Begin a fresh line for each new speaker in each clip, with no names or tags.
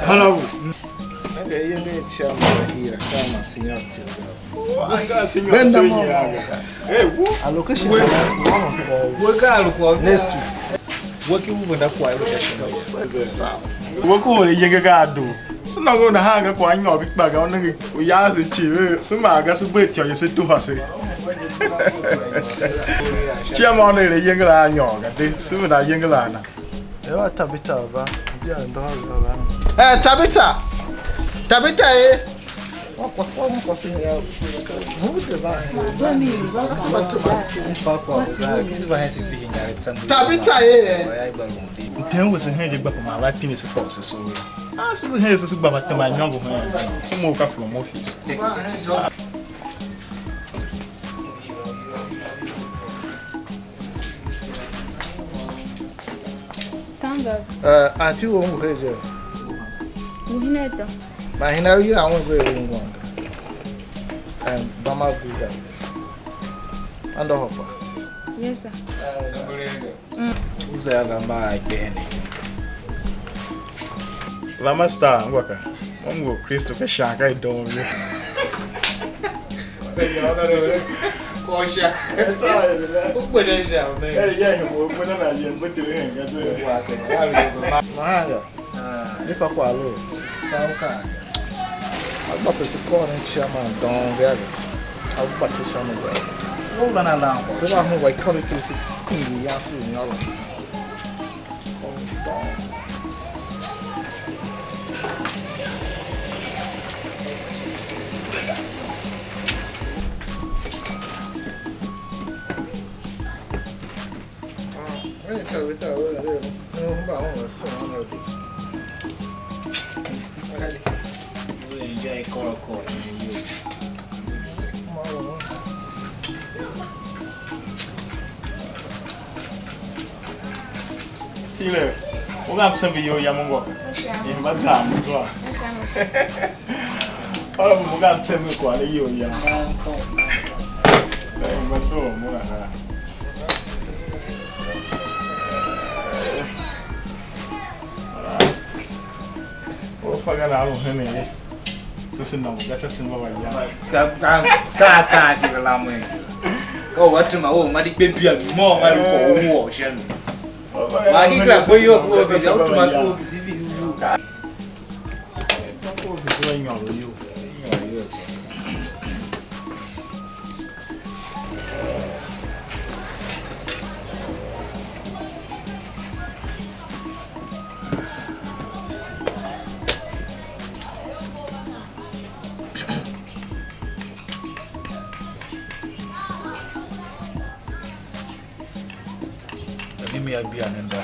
Hello.
Okay, you need to here. Come and sing out to
I got sing
Hey,
I
look at
you.
next week.
Working with a quiet work over the younger gado. So now going to hang a quiet of it back on the yas and chill. Some I got a bit you said to us. Chairman, the younger yoga, soon I younger lana.
You are Tabita, Tabita! Tabita, eh? What was in here? Who's the Tabita, eh?
Then was a handy back of my right penis, of course. So I saw the hairs about my younger man. Some more from office.
Auntie won't go there. My Henry, I won't go in and Bama Guda. And the hopper.
Yes, sir.
Who's ever my Benny? Lama Star, Walker. One go Christopher Shank, I don't know. That's all I have. What is that? Yeah, when I am put your hand,
If I follow, Sauka. I'll put the corner chairman down there. I'll pass the shaman there.
no one alarm.
So I'm going to call it to see Yasu in your room.
Tile, uga msembe yo ya Mungu. Imbaza mtwa. Ora muga msembe kwa le yo ya. Imbazo mura ha. O pagala ro hene. Sisi na gacha simba wa ya.
Ka ki la mo. Oh watuma o ma di pe bia mo ma ko wo o hye no. Magi gra foi yo ko office automatic office bi yu ka.
Ko office wa nyawo yo. Me I be an endo.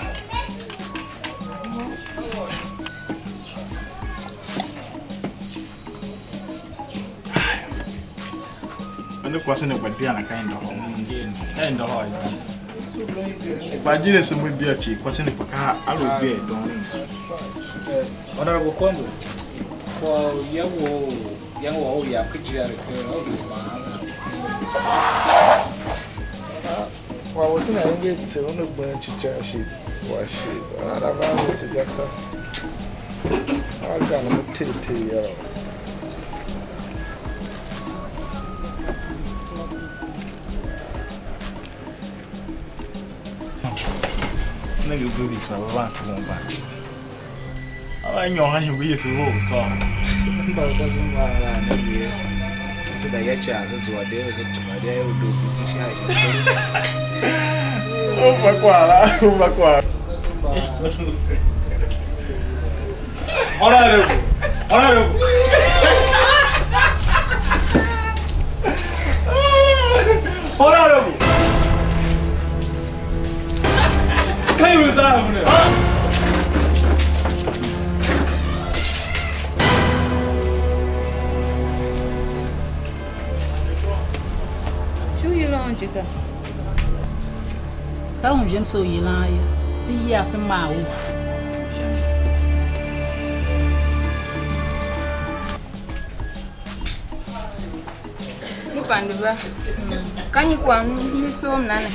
When the question about being a kind of home, and the hall. But Jesus will be a cheap, question if I will be a don.
Honorable Kondo. For young old ya picture
Well, I wasn't going to get to the bunch of church. Wash it. I don't know if it's I got a titty.
Maybe we'll do this for a long back. I know how you be so tall.
But it doesn't matter. So that your chances were there was a tomato would do.
Oh, my God. Oh, my God. Honorable. Honorable. Honorable. Can you resign now?
Quand j'aime so you lie, see yes and my wolf.
you can do that. Can you go and miss home, Nana?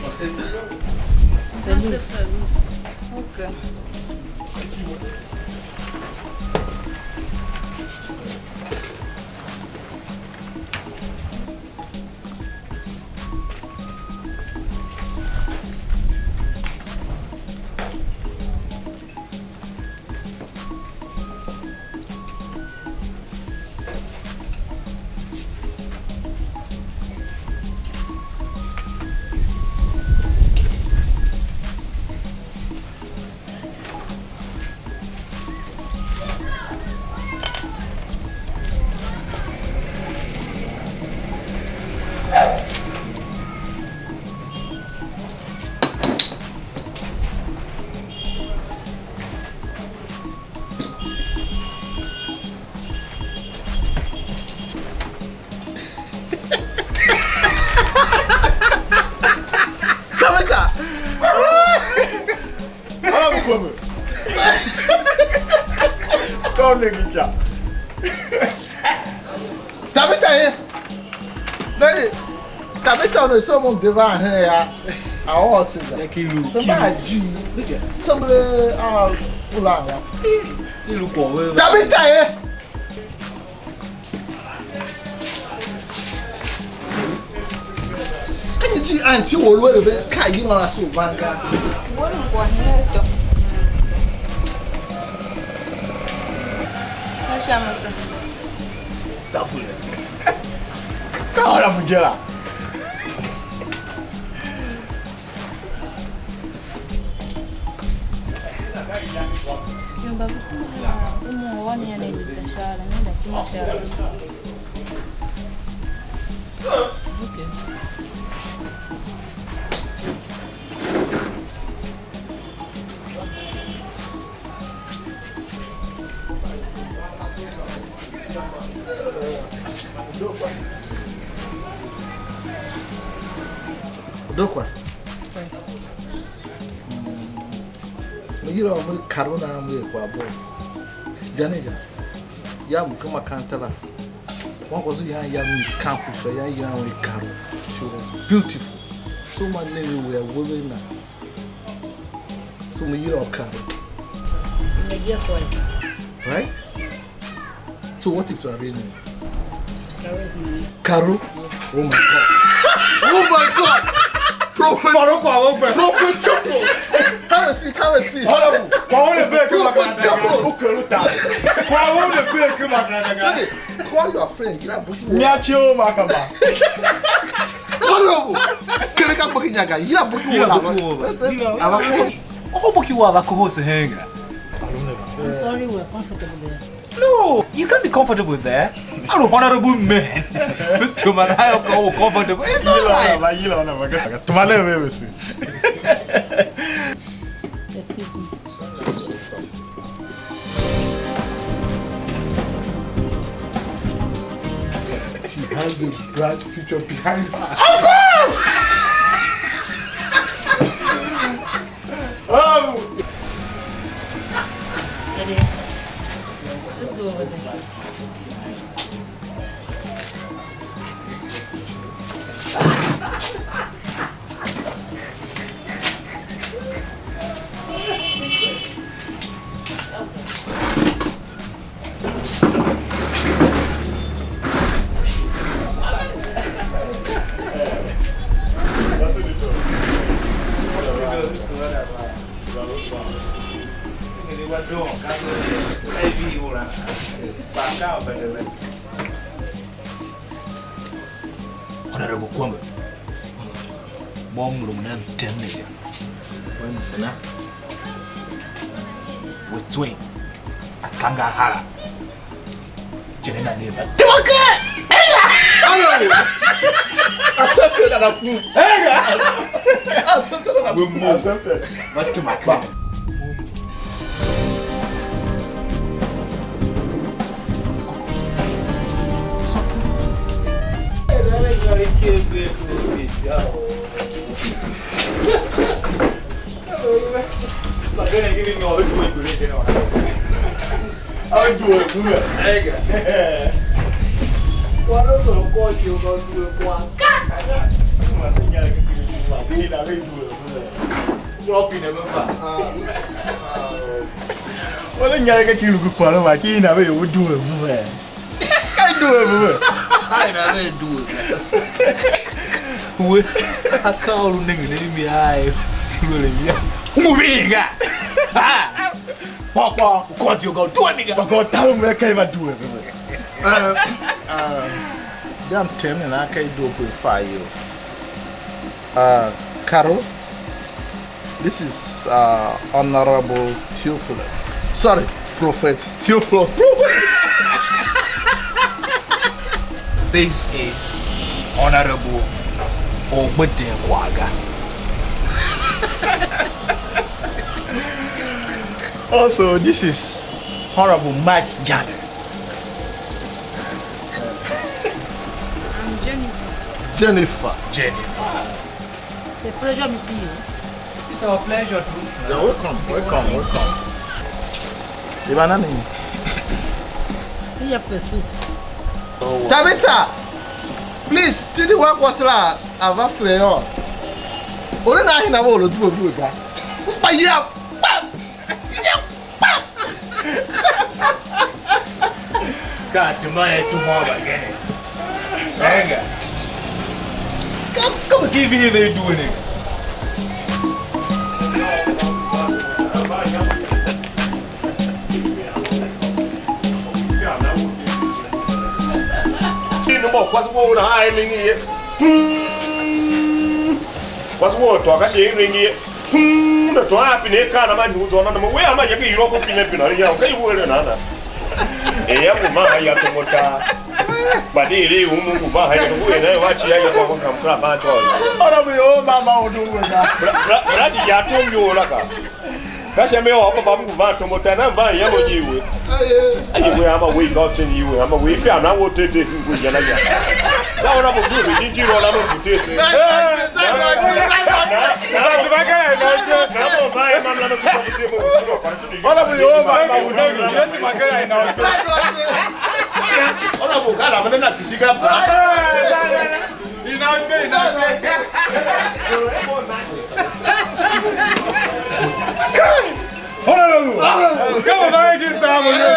Okay.
Don't let me chat.
Tabitha here. Daddy, Tabitha on someone devant here. I also say somebody Ulanga.
You look over.
Tabitha here. Can you see Auntie Wolwe be kai you na so banka?
What am going here? Shamasa.
Tapule. Kala mujela.
Yumba umu wani ya nilita shala, nenda kima shala. Okay.
Dokwas. Mujira mu karuna mu kwa bo. Janeja. Ya mu kama kantala. One was ya miss campus ya ya we karo. She was beautiful. So my name we are women now. So mujira karo.
Guess what?
Right? So what is your real name?
Karo is my name.
Karo? Yeah. Oh my god. Oh my god! Prophet Chapples! Have a seat, have a seat. Call your friend.
Nyachio Makamba.
Can I come back in Yaga? You are booking
I'm sorry, we're comfortable there.
No, you can't be comfortable there. I'm an honorable man. To my higher call comfortable. It's not right.
Excuse me.
She has a bright future behind her.
Of course!
Daddy, let's go over there.
Honorable KWAMBE, Mom Lumen 10 million. With twin, a Kangahara. Jenna never.
Accepted and approved. Accepted and approved.
Accepted.
What to my club?
Well, you get you look for my key, I would do it. I do it.
I never do it. I call me. I really. Moving. Papa, what you go do it?
But God, tell me I can't do it.
Damn 10 and I can't do it with 5 years. Carol, this is Honorable Theophilus. Sorry, Prophet Theophilus.
This is Honorable Obedekwaga.
Also, this is Honorable Mike Jack.
I'm Jennifer.
Jennifer.
C'est a pleasure meeting you.
It's our pleasure too.
Yeah, welcome. Ibanani.
See your pursuit.
Tabitha, please, did the work was like a flare? Only now in a world to do that. What's my yell?
Got to money tomorrow again. Hang on. Come give me they doing it.
What's what I ring here? What's what talk? I say ring here. The to happen here can't man who's on them. Where am I? You go for Pinapino. Okay, we're another. A young woman, you have to motor. But they who buy and watch you come crap at all.
What are we all Mama do with that?
That's Yatum, you like. That's a meal of a bamboo to Motana, buy you. Anyway, I'm a way out in you. I'm a way fair. I will take it with Yanaya. Now, I'm a good. Did you know I'm a good?
What are we all Mama?
Honorable God, I'm not to see up.
Come on, I get some of you.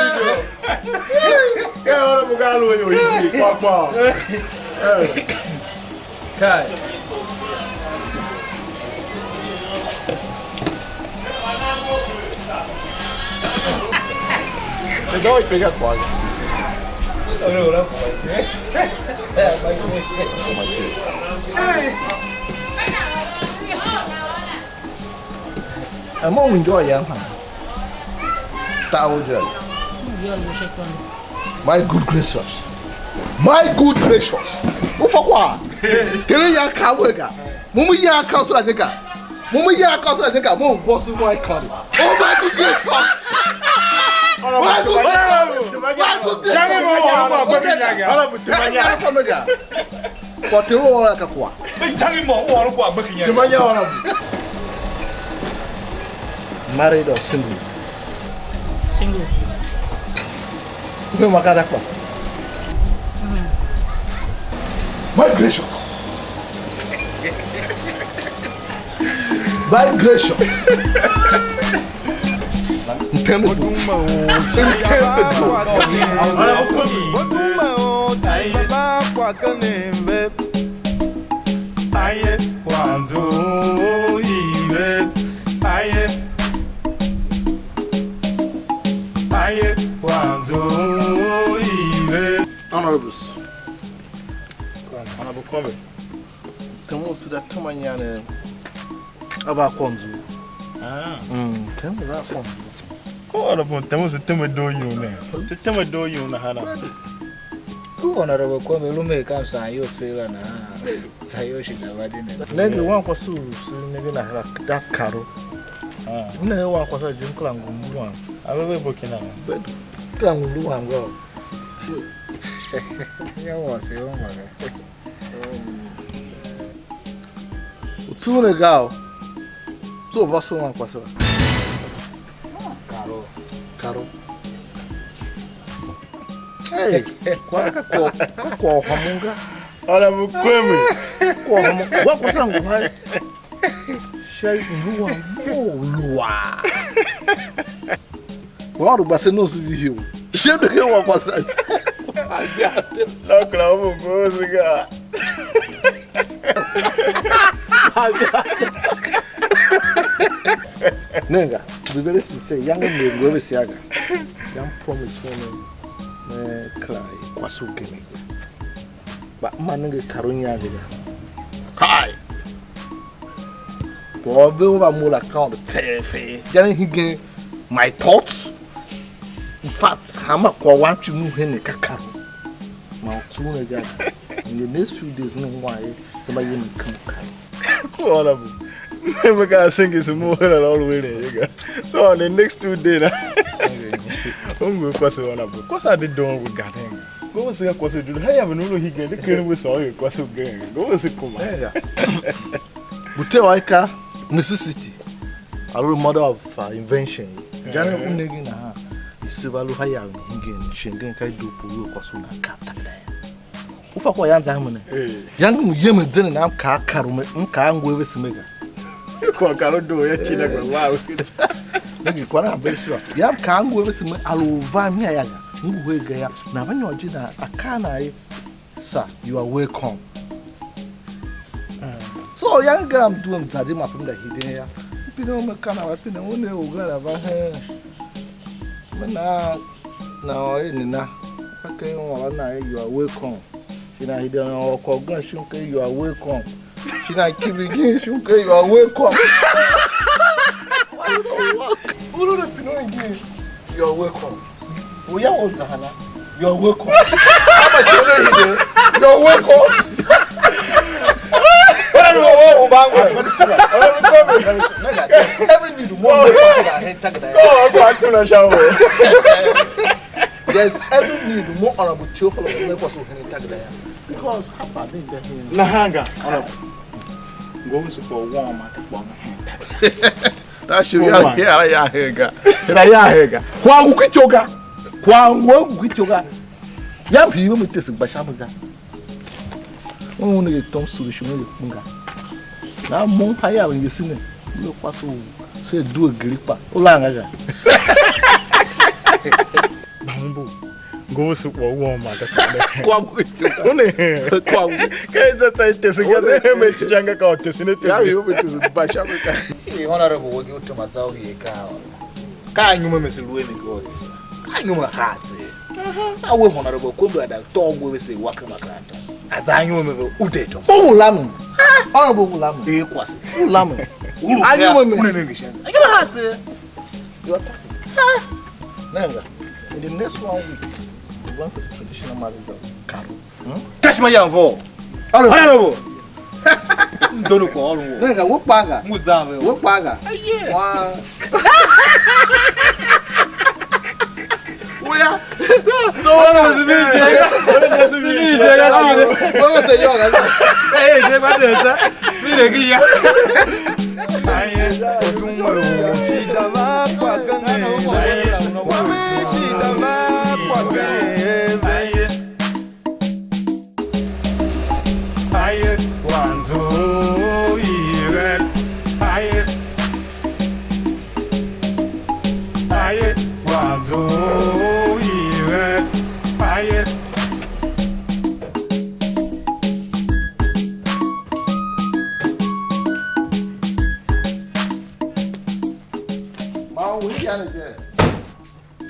Get on the gallows, you papa.
The dog pick up for you. I'm going to enjoy young man. My good gracious. My good gracious. Ufakwa. Tell ya kawega. Mumu ya councillor Jega. Mumu ya councillor Jega. Mumu boss my call. Oh my good gracious. My good gracious. My good gracious. But you all like a qua.
Tell him more booking you.
Married or single?
Single.
My gracious. My gracious. Honorables, Honorable Kwambe, tell us that Tomanyane about Konzu. Tell me that one.
Honorable, tell us a Timado you. The Timado you, Nahana.
Who Honorable Kwame will make us a yoke sailor and Sayoshi.
Maybe one was so that carol. No one was a Jim Clang.
I will be booking out.
But Clang will do one go.
You was your mother.
Soon ago, so was one was
Caro.
Caro. Hey, kwaka kwa hamunga.
Ora bukweme.
Kwa hamunga. Wako sangu hai. Shai luwa luwa. Wao basi no subihiu. Shendo ke wa kwasra.
Lokla bukwosiga.
Nenga, be very sincere. Young men go be siaga. Young promise one cry kwasu gemi. Ba manenge karonya ga. Kai. Bo be over more account tefe. Jani hige my thoughts. In fact, hama kwa wanchu mu hene kakaru. Ma tuna ja. In the next few days no why somebody will come kai.
Ora bu. We got sing some more and all the way. So on the next 2 days, I'm going to pass on up. Because I did don't we got him. Go see a question. Hey, I have no he get the kid with all your question again. Go see come.
Butewaika necessity. A role model of invention. Jana unegi na ha. Isibalu haya ngin shengen kai do puru kwasuna kata. Ufa kwa yanza hamene. Yangu mu yeme zene na ka karume nka ngwe wesimega.
Kwa karo do ya tina kwa wow.
Ngi kwa na beswa. Ya ka ngwe wesime alova mi ayaga. Ngu hega ya na banyo oji na akana yi. Sir, you are welcome. So young girl I'm doing tadi ma from the hidden ya. Pino me kana wa pino one ogara ba he. Mana na ni na. Okay, na you are welcome. Shina hidden o ko gan shunke you are welcome. Shina kibigi shunke you are welcome. Ulu na pino ngi you are welcome. Oya o zahana you are welcome. Ama shone hidden you are welcome. Every need more Yes, every need more honorable to follow the levels of any tag there. Because half I think that
Nahanga, go for warm at one hand.
that should be a hega. Hega. Quang with yoga. Quang with yoga. Yap, you with this Bashamaga. Only Tom Solution. Now, Montpire, when you see it, look what say do a gripper. Olanga.
Bamboo. Go super warm at the
Quang with you. Quang.
Can't just together. Changa got this in it.
You with Bashamaga.
Honorable, will go to myself here. Can't you, Miss Louis? I know my heart. I will honorable Kumba that Tom will say, Wakamakanta. As I remember, Udeto.
Oh, Lam. Honorable Lam.
They was
Lam.
I know in English. I got heart.
You are talking. In the next 1 week, we want for the traditional marriage of Carol.
Catch my young boy. Honorable. Don't look all.
Nanga, what paga?
Muzame.
What paga?
Yeah.
Where?
No one was a vision.
What was the young?
Hey, they were there. See the gear.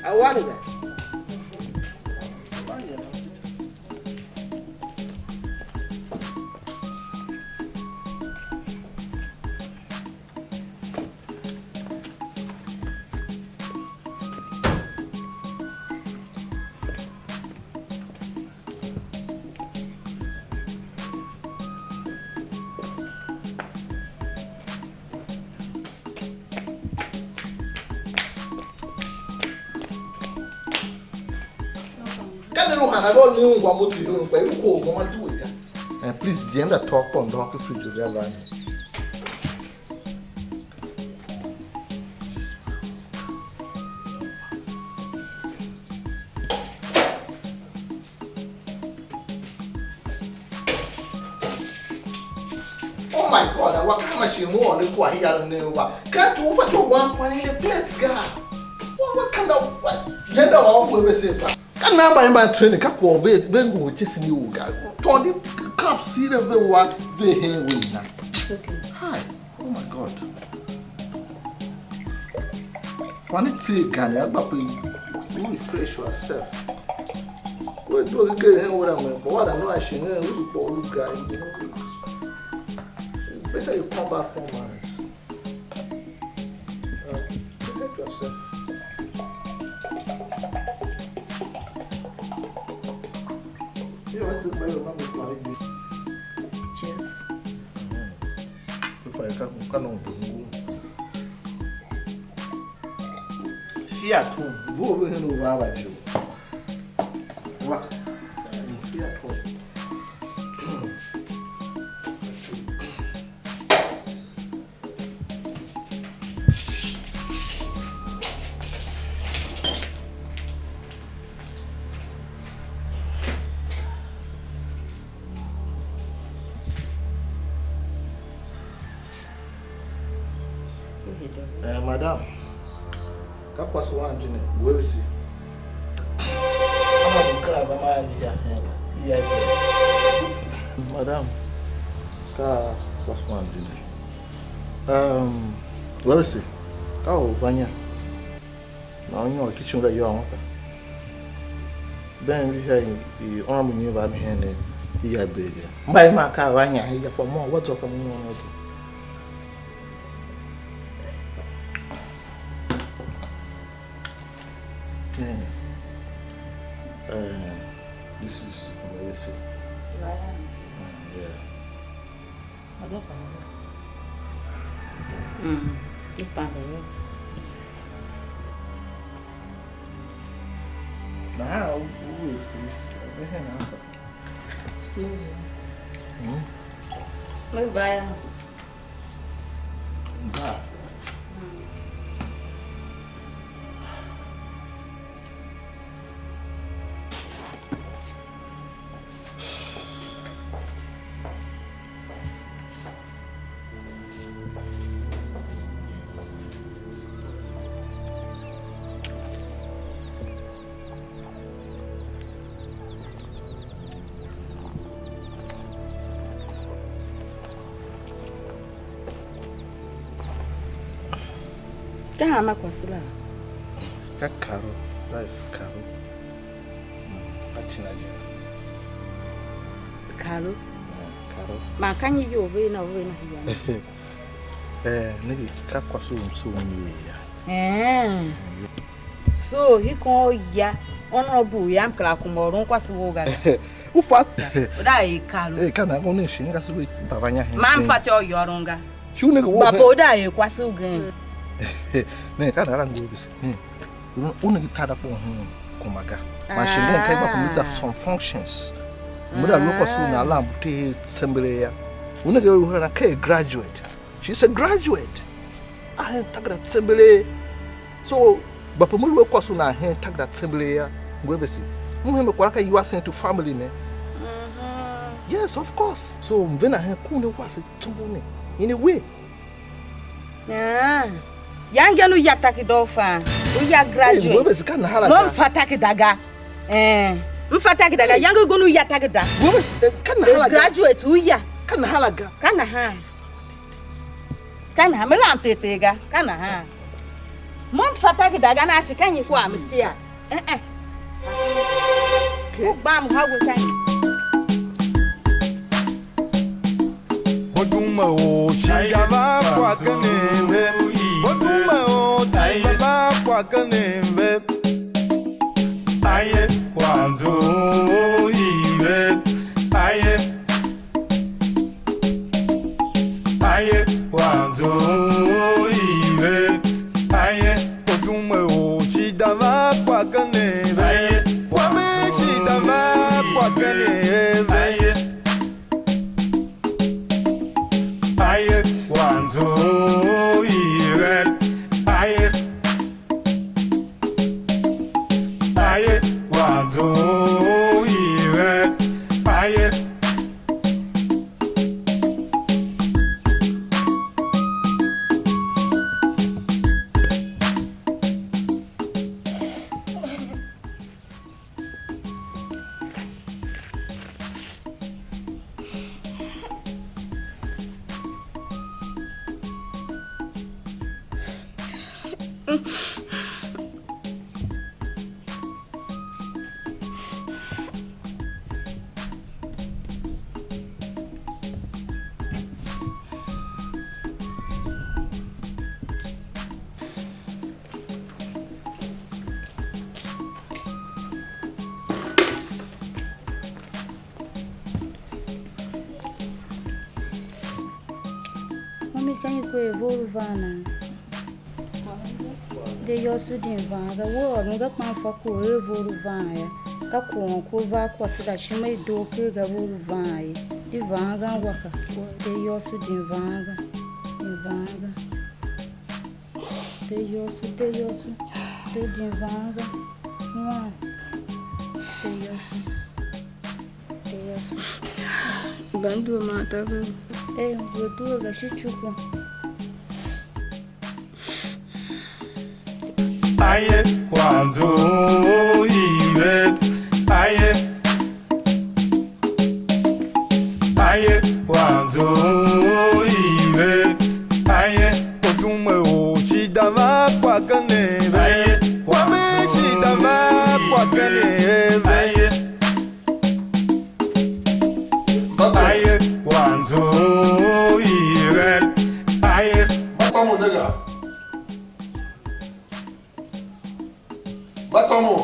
I wanted that. Please, the end of talk on the hockey fridge of their line. Oh my God, I want how much you more on the boy here and there. Can't you over to 1 in the plates, girl? What kind of what? You know, what we say. Can now buy my training, can't go away, then go chasing you, guys. Tony, can't see the what they hear with now.
It's okay.
Hi. Oh my God. When it's again, I'm about to refresh yourself. We're doing good, what I'm but what I know, I should know who's for you guys. It's better you come back home, man. Protect yourself. You want to buy your mom like this?
Cheers.
If I can't do Fiat home, go over here over you. What? Fiat home. Madam, what's one Jenny? Where is he? I'm not going to cry here. Madam, what's one Jenny? Where is he? Oh, Vanya. Now you know the kitchen that you are. Then we have the arm in your hand. He had big. By my car, Vanya, he got for more. What's up coming on? This is where is it? Yeah.
I don't know. You found it.
Now, who is this?
Move by. Kama kwasila.
Karo, that is Karo. Atinaje.
Karo.
Karo.
Makanyi yo we na hiya.
Nigi kakwaso msumi ya.
So he ko ya honorable yam kala kumorun kwasi wo ga.
Ufat.
Oda e Karo.
Kana go ne shinga so babanya he.
Man fati o yorunga.
Shune go.
Baba oda e kwasi ugan.
Ne kana rango bis. Una gitada po kumaga. Machine den kai ba kumita some functions. Muda loko so na alarm te sembere ya. Una ga ruhura na kai graduate. She's a graduate. I tag that sembere. So bapa mu loko so na he tag that sembere ya. Ngwebesi. Muhembe kwa ka you are sent to family ne. Yes, of course. So mvena he kune kwase tumbo ne. In a way.
Yeah. Yangelu yataki dofa. Uya graduate.
Wewe sikana halaga.
Mom fataki daga. Mfataki daga yangu gonu yataki da.
Wewe kana halaga.
Graduate uya.
Kana halaga.
Kana ha. Kana ha mela mtetega. Kana ha. Mom fataki daga na shikanyi kwa amtia. Bam hawe kanyi.
Oduma o shigala kwa kaneve. Oduma o shigala kwa kaneve. Aye kwanzo iwe. Aye kwanzo iwe. Oduma o shigala kwa kaneve. Wame shigala kwa kaneve. Aye, wanzo iwe. Aye, wanzo iwe.
Can you go Volvana? They also didn't van the world, and got my for Volvana. A corn cover was that she made do kill the Volvana. The Vanga Waka, they also didn't Vanga. They also didn't Vanga. They also. Bandu Mata. Eh, we'll do a shitchuku.
Aye, wanzo, iwe. Aye, wanzo, iwe. Aye, otume o shidava kwa kane. Aye, wame shidava kwa kane. Aye, wanzo, iwe. Aye,
Batomo nega. Batomo.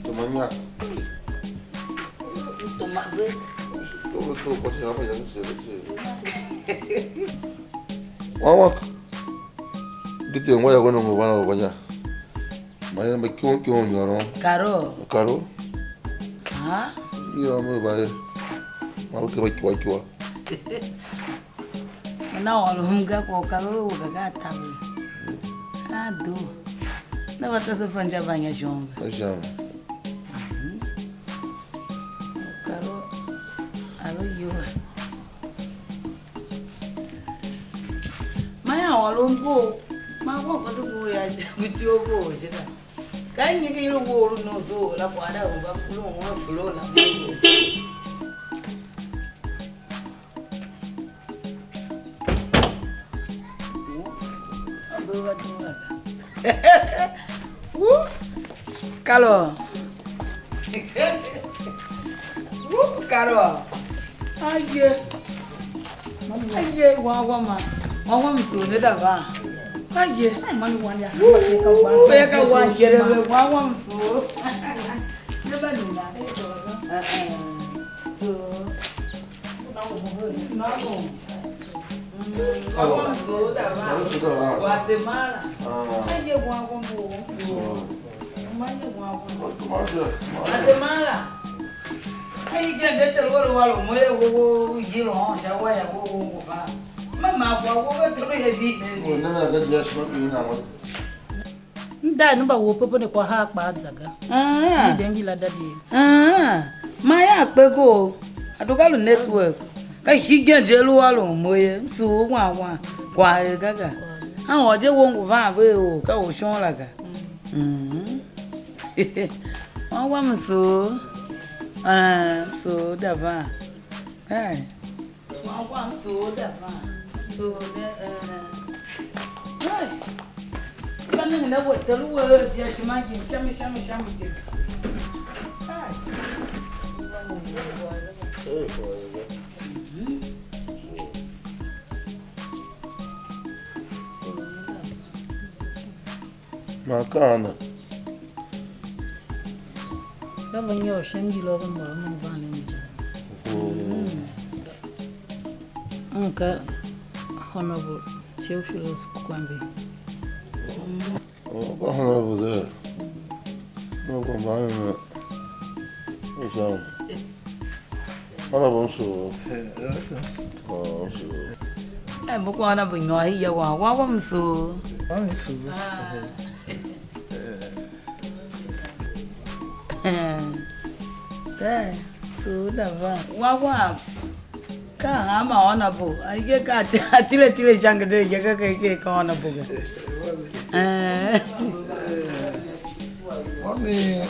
Tomanya. Tuh pasti apa yang sih? Wawak. Gitu yang banyak orang ngomong banyak. Maya kion nyoro. Karo.
Ha?
Iya mau bayar. Mau ke kiwa.
Na walunga kwa karo gagata we. Ado. Na batasa fanja banya jonga.
Ajam.
Karo alo yo. Maya walungo. Ma kwa kuzugo ya kutiobo jeda. Kanyi kiro wolu no zo la kwa da ba kulo wa kulo na. Calo. Calo. Aye, wawama. Wawama msune dava. Aye, mani wanya. Ka wanje wawama msu. Neba nina. So. Nago. Wawama msu dava. Guatemala. Aye, wawama msu. Guatemala. Ai gende te walo moye wo jiro shawa ya wo ba. Mama kwa wo betro heavy.
Wo na na ga shima ina mo.
Nda no ba wo popo ne kwa ha pa zaga. Dengi la dadi.
Ma ya pego. Adogalu network. Ka higende lu walo moye msu wa kwa gaga. Awon je wo ngwa ba o ka o shon laga. Wọ́n wá mi so dàbà wọ́n wá mi so dàbà so báni ní lẹ́wọ̀ ìtẹ́lúwẹ̀ di ẹ̀ṣin máa jìn ṣámi jẹ.
Makana.
Kama nyo shangi lo ba mo vane ni. Anka honorable Theophilus KWAMBE.
Ba honorable there. No go ba me. Ejam. Honorable so. Oh so.
Mo kwa na bu nyo hi ya wa mso.
So.
So dava wa ka ama ona bo ai ka atile jang de ye ka ona bo
Mommy,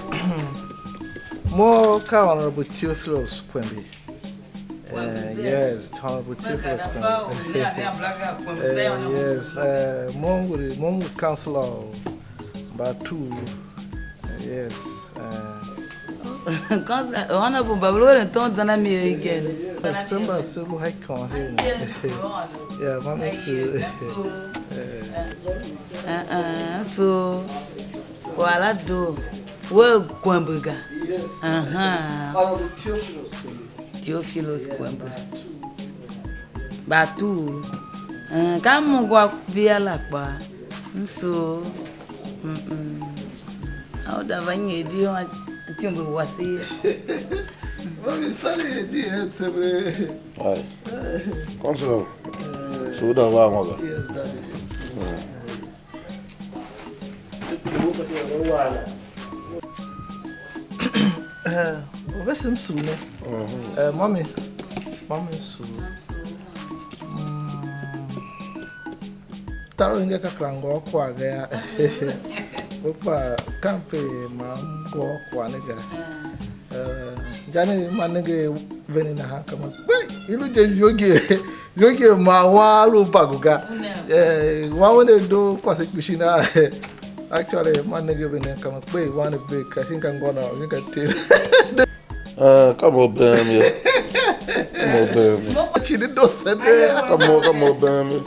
more Honorable Theophilus KWAMBE. Yes, Honorable Theophilus KWAMBE. Yes, more councillor, but 2. Yes.
Honorable Babylon and Tom Zanami again.
Somebody so high con here. Yeah, Mamma too.
So, while I do, well, KWAMBE.
Honorable Theophilus
KWAMBE. Batu. Come go via Lapa. So, how the Vanya deal until we was here.
Mommy, sorry, dear.
Aye. Councillor. So that one.
Yes, that is. Where's him soon? Mommy soon. Taro inge kakrango kwa gaya. Opa kampe mango kwa nega. Jani manege veni na haka ma. Ilu je yoge ma walu baguga. Wawone do kwa sekbishina. Actually, manege veni kama kwe wane bake. I think I'm gonna tell.
Come on, yeah. Come on,
She did not say
Come on, baby.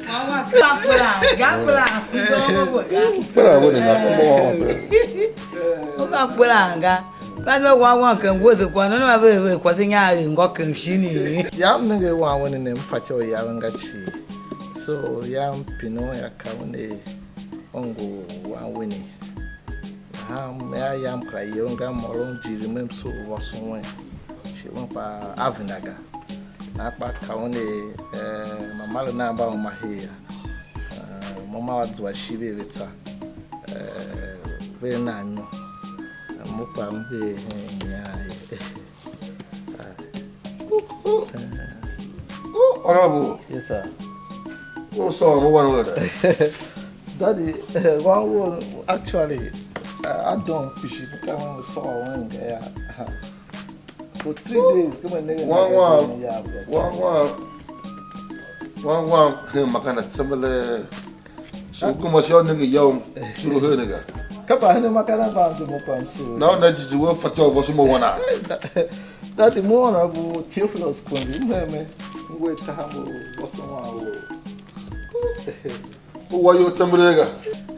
So, yam pino ya kaune ongo wa winning. Yam cry, young moron, Jim, so was one. She went by Avinaga. Napa kaone mama na ba ma here mama wadwa shibe beta we na no mupa mbe ya
Honorable.
yes sir.
What's so one word?
Daddy, one word actually I don't fish it because we saw one guy for 3 days. Come on, nigga.
One, makana sembele. So como se eu nigga yom sulu he nigga.
Kapa hene makana ba do mo pam so.
Now that is we fato wo so mo wana.
That the more Honorable Theophilus KWAMBE me we tahamo wo so wa wo.
Who are you sembele?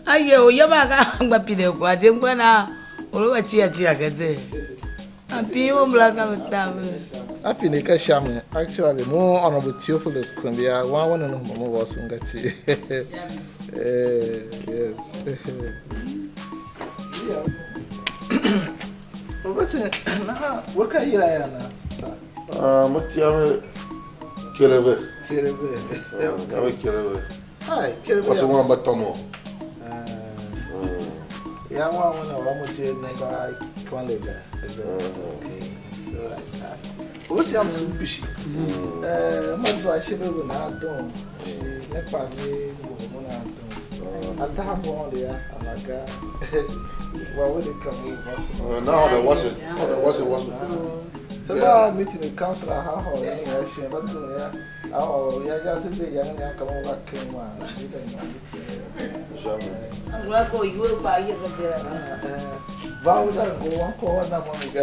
Aye, o yabaga ngapide kwa je ngwana olowa chia gaze. Api mo blaka mtabe.
Api ne ka shame actually more Honorable Theophilus KWAMBE one no mo was ngati. Yes. Yeah. What's it? What can you say?
Matiame kelebe.
Kelebe. Hi, kelebe.
What's one batomo?
Yeah, one of them never KWAMBE. Okay. What's your suspicion? Much I should have not done. Never me. And that one there, and I got. Well, when it comes,
No, that wasn't.
So now meeting the councillor, how any action, but oh, yeah, just a bit young and come over came one.
I'm going to go you will buy it.
Vow that go one call one up on the guy.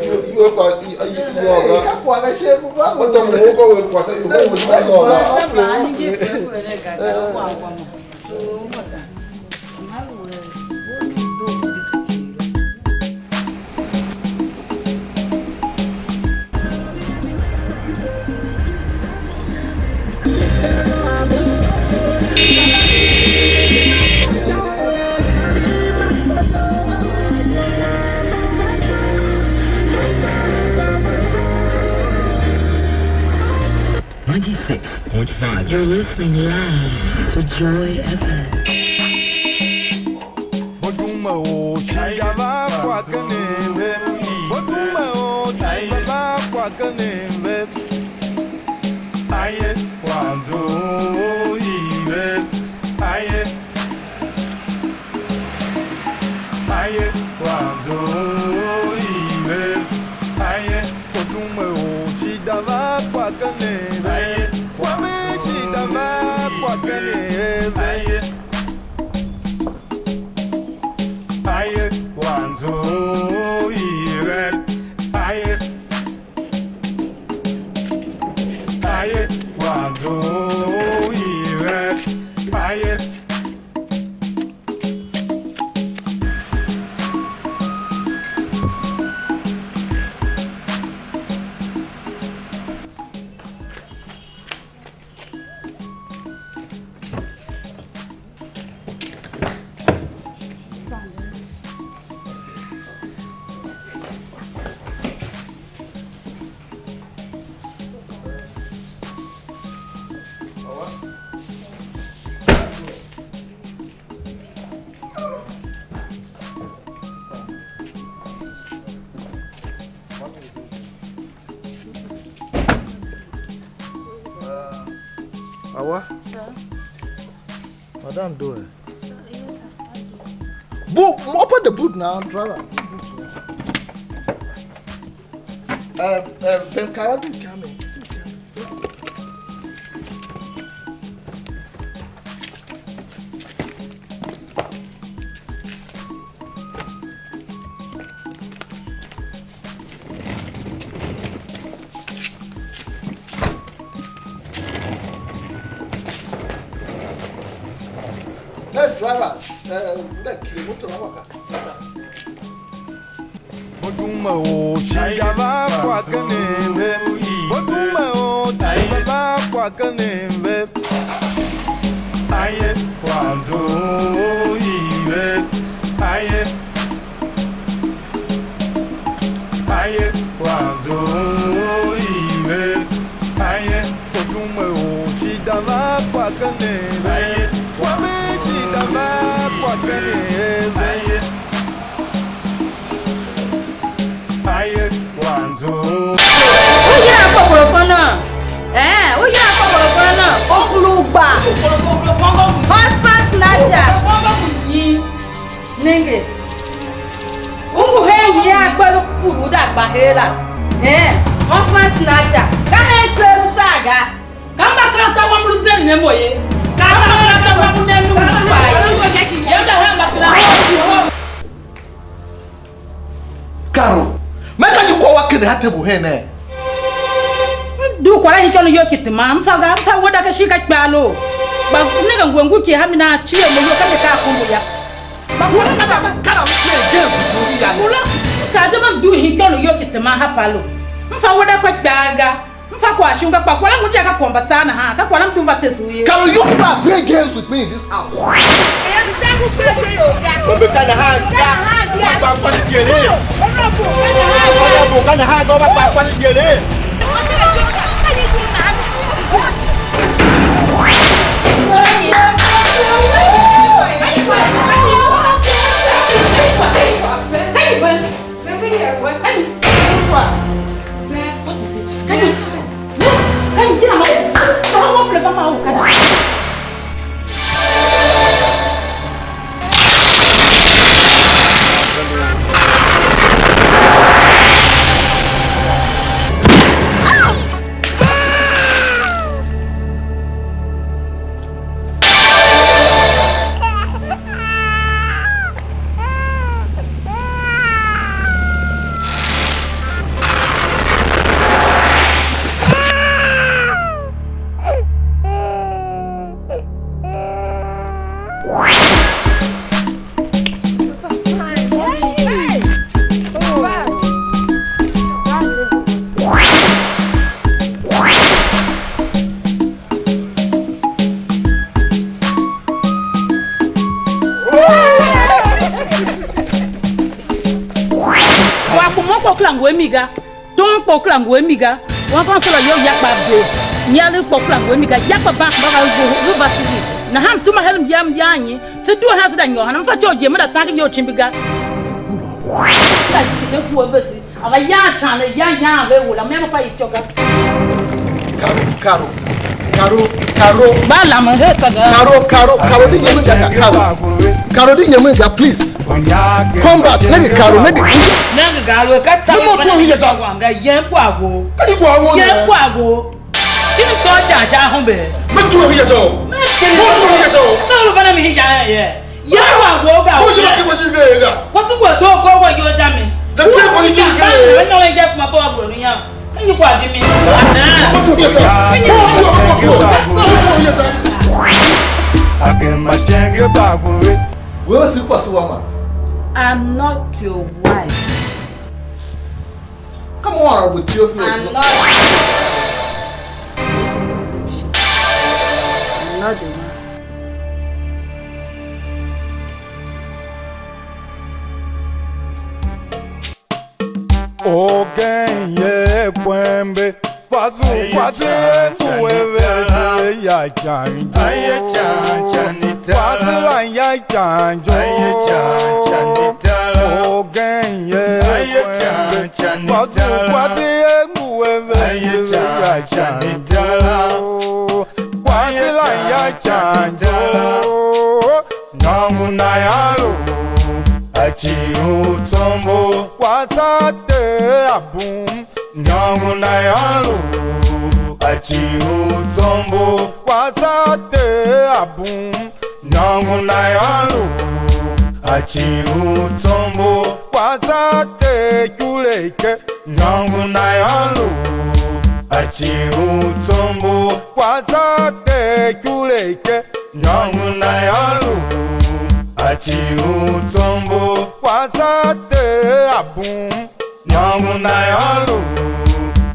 You work on you are.
What I share with
What the go with what you go with my
You're listening live to Joy FM.
Aye. aye, wanzo, iwe, aye.
Awa?
Sir?
Madam, do it.
Sir, yes, sir.
Boot, open the boot now, driver. Ben Kawadi coming. Driver, that kilometer hour.
Oduma o shigava kwa kanembe. Oduma o shigava kwa kanembe. Aye, wanzo iwe. Aye. Aye, wanzo iwe. Aye, oduma o shigava kwa kanembe. Aye. Aye, wanzo.
Oya akọkọrọfọnà. Oya akọkọrọfọnà. Okulugba. Husband snatcher. Nenge. He agbẹ́rú kúrú dàgbà hẹ́rà. Husband snatcher. Káhẹ́ ìtẹ́rù sáàgá. Kàmbá kan tọ́wọ́ mú sẹ́yìn ní mòye. Kàmbá kan tọ́wọ́ mú nẹ́nu nípa yìí. Yẹ́dọ̀ hẹ́ màsílá.
Carol, make you go work in the table here.
Du kwa hii kyo yo kitima mfaga mfa woda ka shika kpalo ba nega ngwengu ki hamina chie mo yo ka ka kombo ya ba wona
kana play games with you ya
kula ka jama du hii kyo yo kitima hapalo mfa woda kwa kpaga mfa kwa shunga kwa kwala mu ka komba sana ha ka kwala mtumva tesu ye
Carol, you can't play games with me in this house.
Kombe kana ha kwa kwa jere kana ha go ba kwa jere
Emiga, don't proclaim Emiga. One councillor yo yakba be. Nyale proclaim Emiga. Yakba bank ba go varsity. Na ham tuma helm yam yanyi. Se do has than your han fa George mother tag yo chimbiga. Like the poor besi. Ama ya chana ya we will am fa ichoga.
Caro.
Bala man he taga.
Caro di yemi Caro. Caro di yemi please. Come back, let it Caro, let it.
Nanga galo ka ta mo to hiye so wanga yen kwago.
Ayi kwago.
Yen kwago. Kini so ja ho be.
Me to hiye so. Me to hiye so.
So bana mi hiya ye. Yen kwago ga.
Ko ji ba ki mo si se ga.
Wasu go do go wa yo jami.
The ke ko ji ke.
No le je kuma bo agro ni ya. Kan yi kwa di mi. Na.
agwe.
Where is it possible?
I'm not your wife.
Come on, with your face.
I'm not the one.
Ogen ye kwembe. Wazu kuweve ya chanjo. Aye chanjanita. Wazu ya chanjo. Aye chanjanita. Ogen ye kwembe. Wazu kuweve ya chanjo. Wazu ya chanjo. Nyangu na yalo. Achiu tombo. Wasate abum. Nyangu na yalo. Achiu tombo. Wasate abum. Nyangu na yalo. Achiu tombo. Wasate kuleke. Nyangu na yalo. Achiu tombo. Wasate kuleke. Nyangu na yalo. Achiu tombo. Wasate abum. Nyangu na yalo.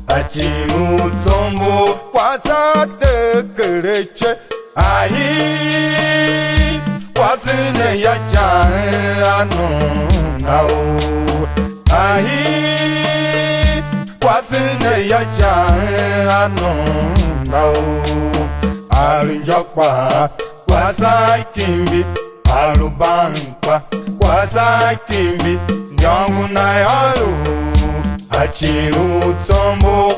Achiu tombo. Wasate kereche. Ahi. Wasine ya chano nao. Ahi. Wasine ya chano nao. Alinjakwa. Wasa kimbi. Alubankwa. Wasa kimbi. Nyangu na yalo. Achiu tombo.